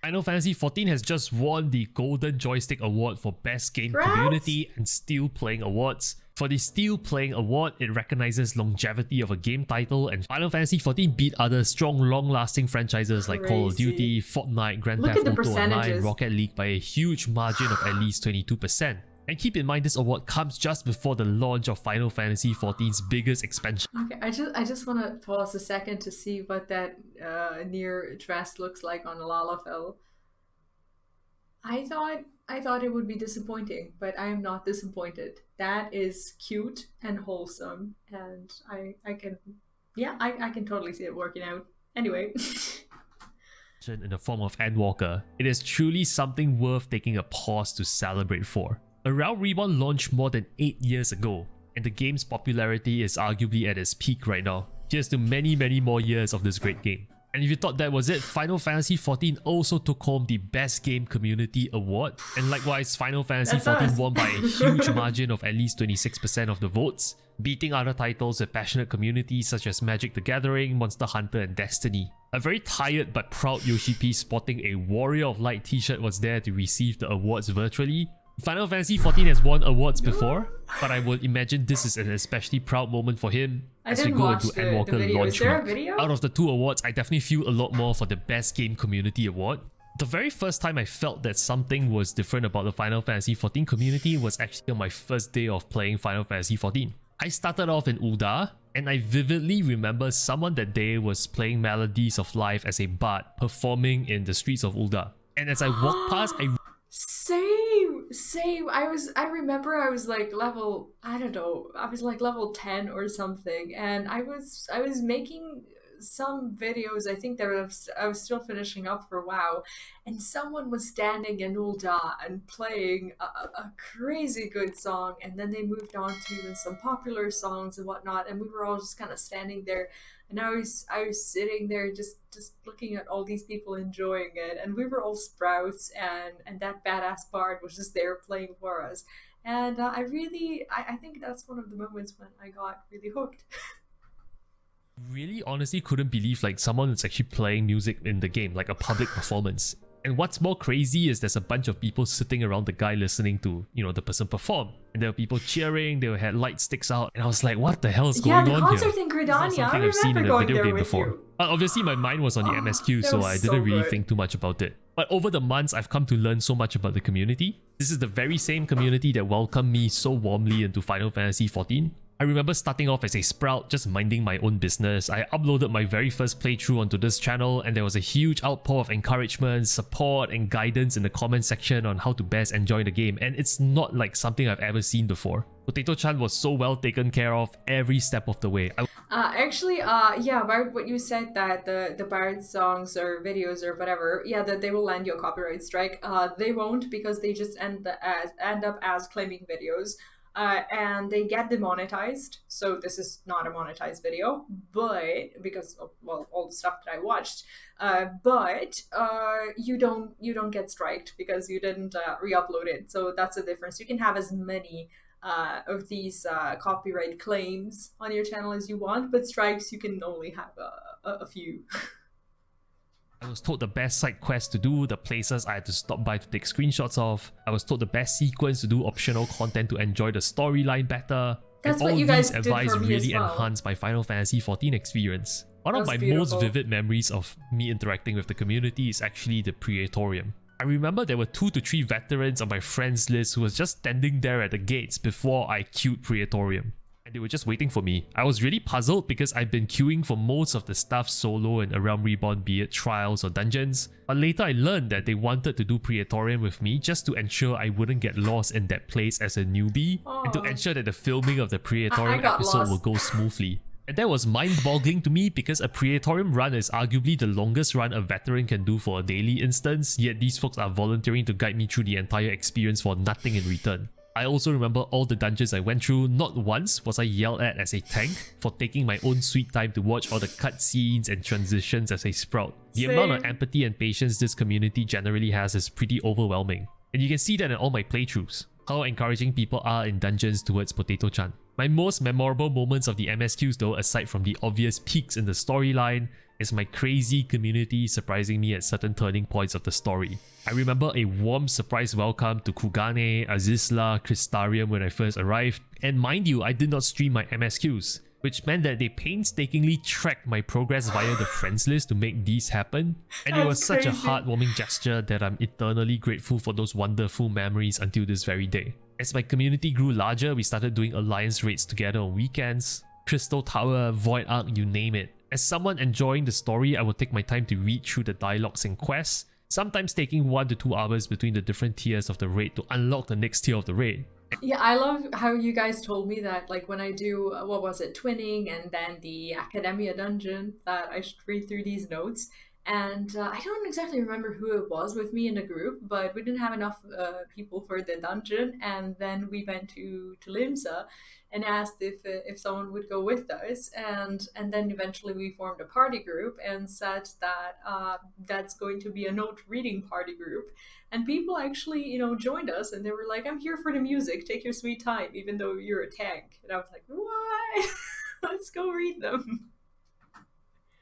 Final Fantasy XIV has just won the Golden Joystick Award for Best Game Congrats! Community and Still Playing Awards. For the Still Playing Award, it recognizes longevity of a game title, and Final Fantasy XIV beat other strong, long-lasting franchises like Call of Duty, Fortnite, Grand Look Theft at the Auto Online, percentages. Rocket League by a huge margin of at least 22%. And keep in mind, this award comes just before the launch of Final Fantasy XIV's biggest expansion. Okay, I just want to pause a second to see what that near dress looks like on Lalafell. I thought it would be disappointing, but I am not disappointed. That is cute and wholesome, and I can totally see it working out. Anyway. In the form of Endwalker, it is truly something worth taking a pause to celebrate for. A Realm Reborn launched more than 8 years ago, and the game's popularity is arguably at its peak right now. Here's to many, many more years of this great game. And if you thought that was it, Final Fantasy XIV also took home the Best Game Community Award, and likewise Final Fantasy XIV won by a huge margin of at least 26% of the votes, beating other titles with passionate communities such as Magic the Gathering, Monster Hunter and Destiny. A very tired but proud Yoshi P sporting a Warrior of Light t-shirt was there to receive the awards virtually. Final Fantasy XIV has won awards before, but I would imagine this is an especially proud moment for him as we go into Endwalker launch week. Out of the two awards, I definitely feel a lot more for the Best Game Community Award. The very first time I felt that something was different about the Final Fantasy XIV community was actually on my first day of playing Final Fantasy XIV. I started off in Ul'dah, and I vividly remember someone that day was playing Melodies of Life as a bard, performing in the streets of Ul'dah. And as I walked past, Same. I remember I was like level, I don't know, I was like level 10 or something, and I was making some videos, I think that I was still finishing up for WoW, and someone was standing in Ul'dah and playing a crazy good song, and then they moved on to some popular songs and whatnot, and we were all just kind of standing there, and I was sitting there just looking at all these people enjoying it, and we were all sprouts, and that badass bard was just there playing for us, and I think that's one of the moments when I got really hooked. Really honestly couldn't believe like someone is actually playing music in the game, like a public performance. And what's more crazy is there's a bunch of people sitting around the guy listening to, the person perform. And there were people cheering, they had light sticks out, and I was like, what the hell is going on here? Yeah, the concert in Gridania, I remember going there with you. Obviously my mind was on the MSQ, so I didn't really think too much about it. But over the months, I've come to learn so much about the community. This is the very same community that welcomed me so warmly into Final Fantasy XIV. I remember starting off as a sprout, just minding my own business. I uploaded my very first playthrough onto this channel, and there was a huge outpour of encouragement, support and guidance in the comment section on how to best enjoy the game, and it's not like something I've ever seen before. Potato-chan was so well taken care of every step of the way. Yeah, about what you said, that the bard songs or videos or whatever, yeah, that they will land you a copyright strike. They won't, because they just end up as claiming videos. And they get demonetized, so this is not a monetized video, but because of, well, all the stuff that I watched, but you don't get striked because you didn't re-upload it, so that's the difference. You can have as many of these copyright claims on your channel as you want, but strikes you can only have a few. I was told the best side quests to do, the places I had to stop by to take screenshots of. I was told the best sequence to do optional content to enjoy the storyline better. That's and what all you guys these did advice for me really as well. enhanced my Final Fantasy XIV experience. One of my most vivid memories of me interacting with the community is actually the Praetorium. I remember there were 2 to 3 veterans on my friends list who was just standing there at the gates before I queued Praetorium. And they were just waiting for me. I was really puzzled because I'd been queuing for most of the stuff solo in A Realm Reborn, be it trials or dungeons. But later I learned that they wanted to do Praetorium with me just to ensure I wouldn't get lost in that place as a newbie, and to ensure that the filming of the Praetorium episode will go smoothly. And that was mind-boggling to me because a Praetorium run is arguably the longest run a veteran can do for a daily instance, yet these folks are volunteering to guide me through the entire experience for nothing in return. I also remember all the dungeons I went through. Not once was I yelled at as a tank for taking my own sweet time to watch all the cutscenes and transitions as a sprout. The amount of empathy and patience this community generally has is pretty overwhelming. And you can see that in all my playthroughs, how encouraging people are in dungeons towards Potato-chan. My most memorable moments of the MSQs though, aside from the obvious peaks in the storyline, is my crazy community surprising me at certain turning points of the story. I remember a warm surprise welcome to Kugane, Azizla, Crystarium when I first arrived, and mind you, I did not stream my MSQs, which meant that they painstakingly tracked my progress via the friends list to make these happen. And it was such a heartwarming gesture that I'm eternally grateful for those wonderful memories until this very day. As my community grew larger, we started doing alliance raids together on weekends. Crystal Tower, Void Ark, you name it. As someone enjoying the story, I would take my time to read through the dialogues and quests, sometimes taking 1 to 2 hours between the different tiers of the raid to unlock the next tier of the raid. Yeah, I love how you guys told me that, like, when I do, what was it, twinning and then the Academia dungeon, that I should read through these notes. And I don't exactly remember who it was with me in the group, but we didn't have enough people for the dungeon. And then we went to Limsa and asked if someone would go with us. And then eventually we formed a party group and said that that's going to be a note reading party group. And people actually, you know, joined us and they were like, I'm here for the music, take your sweet time, even though you're a tank. And I was like, what? Let's go read them.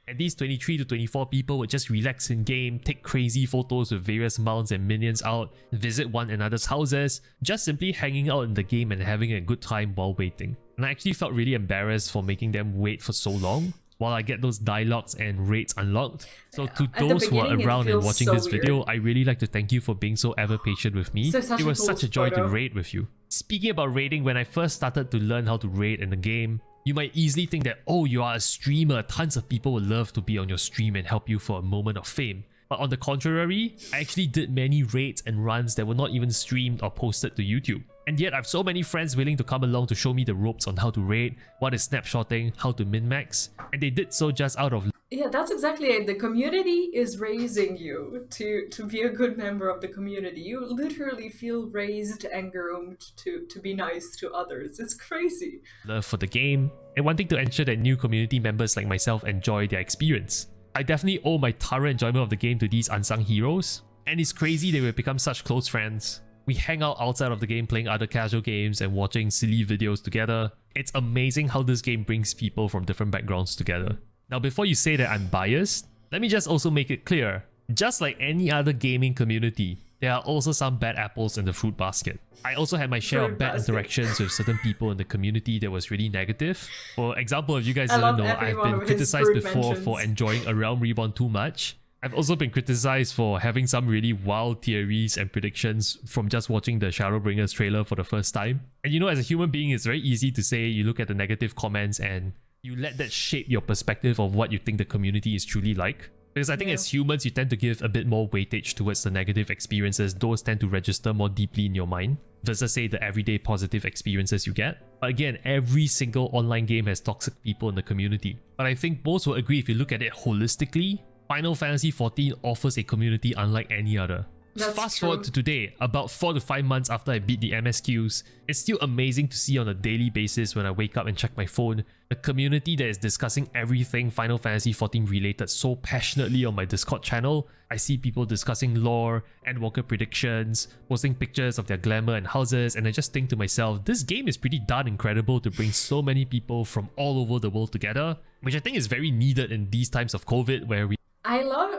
And these 23 to 24 people would just relax in game, take crazy photos with various mounts and minions out, visit one another's houses, just simply hanging out in the game and having a good time while waiting. And I actually felt really embarrassed for making them wait for so long while I get those dialogues and raids unlocked. So to those who are around and watching this video, I really like to thank you for being so ever patient with me. It was such a joy to raid with you. Speaking about raiding, when I first started to learn how to raid in the game, you might easily think that, oh, you are a streamer, tons of people would love to be on your stream and help you for a moment of fame. But on the contrary, I actually did many raids and runs that were not even streamed or posted to YouTube. And yet I have so many friends willing to come along to show me the ropes on how to raid, what is snapshotting, how to min-max, and they did so just out of... Yeah, that's exactly it. The community is raising you to be a good member of the community. You literally feel raised and groomed to be nice to others. It's crazy. Love for the game, and wanting to ensure that new community members like myself enjoy their experience. I definitely owe my thorough enjoyment of the game to these unsung heroes, and it's crazy they will become such close friends. We hang out outside of the game playing other casual games and watching silly videos together. It's amazing how this game brings people from different backgrounds together. Now before you say that I'm biased, let me just also make it clear, just like any other gaming community, there are also some bad apples in the fruit basket. I also had my share of bad interactions with certain people in the community that was really negative. For example, if you guys didn't know, I've been criticized before for enjoying A Realm Reborn too much. I've also been criticized for having some really wild theories and predictions from just watching the Shadowbringers trailer for the first time. And you know, as a human being, it's very easy to say you look at the negative comments and you let that shape your perspective of what you think the community is truly like. Because I think as humans, you tend to give a bit more weightage towards the negative experiences. Those tend to register more deeply in your mind versus, say, the everyday positive experiences you get. But again, every single online game has toxic people in the community. But I think most will agree if you look at it holistically, Final Fantasy XIV offers a community unlike any other. Fast forward to today, about 4 to 5 months after I beat the MSQs, it's still amazing to see on a daily basis when I wake up and check my phone, a community that is discussing everything Final Fantasy XIV related so passionately on my Discord channel. I see people discussing lore, Endwalker predictions, posting pictures of their glamour and houses, and I just think to myself, this game is pretty darn incredible to bring so many people from all over the world together, which I think is very needed in these times of COVID where we... I love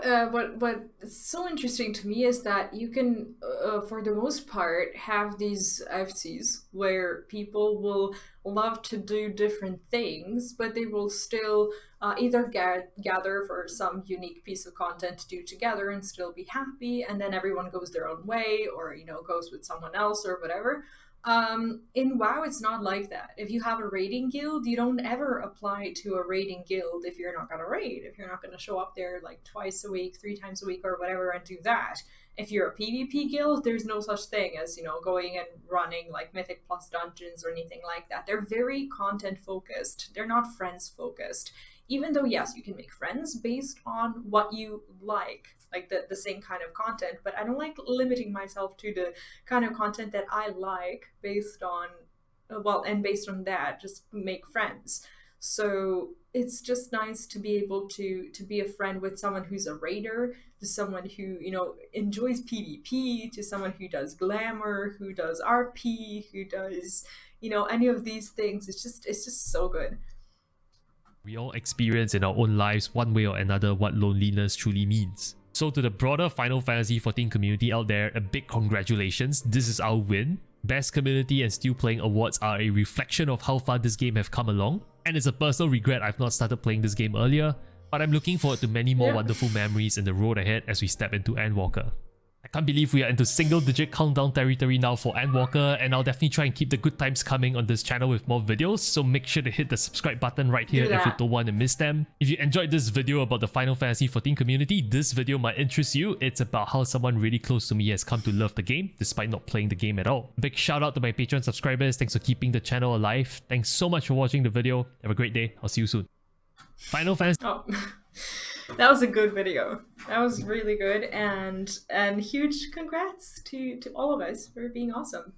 what's so interesting to me is that you can, for the most part, have these FCs where people will love to do different things, but they will still either gather for some unique piece of content to do together and still be happy, and then everyone goes their own way, or, you know, goes with someone else or whatever. In WoW, it's not like that. If you have a raiding guild, you don't ever apply to a raiding guild if you're not going to raid, if you're not going to show up there like twice a week, 3 times a week or whatever and do that. If you're a PvP guild, there's no such thing as, you know, going and running like Mythic Plus dungeons or anything like that. They're very content focused. They're not friends focused. Even though, yes, you can make friends based on what you like the same kind of content, but I don't like limiting myself to the kind of content that I like based on, and based on that, just make friends. So it's just nice to be able to be a friend with someone who's a raider, to someone who, you know, enjoys PvP, to someone who does glamour, who does RP, who does, you know, any of these things. It's just so good. We all experience in our own lives, one way or another, what loneliness truly means. So to the broader Final Fantasy XIV community out there, a big congratulations, this is our win. Best Community and Still Playing awards are a reflection of how far this game have come along, and it's a personal regret I've not started playing this game earlier, but I'm looking forward to many more wonderful memories in the road ahead as we step into Endwalker. I can't believe we are into single-digit countdown territory now for Endwalker, and I'll definitely try and keep the good times coming on this channel with more videos, so make sure to hit the subscribe button right here if you don't want to miss them. If you enjoyed this video about the Final Fantasy XIV community, this video might interest you. It's about how someone really close to me has come to love the game, despite not playing the game at all. Big shout out to my Patreon subscribers, thanks for keeping the channel alive. Thanks so much for watching the video, have a great day, I'll see you soon. Final Fantasy... Oh. That was a good video. That was really good, and huge congrats to all of us for being awesome.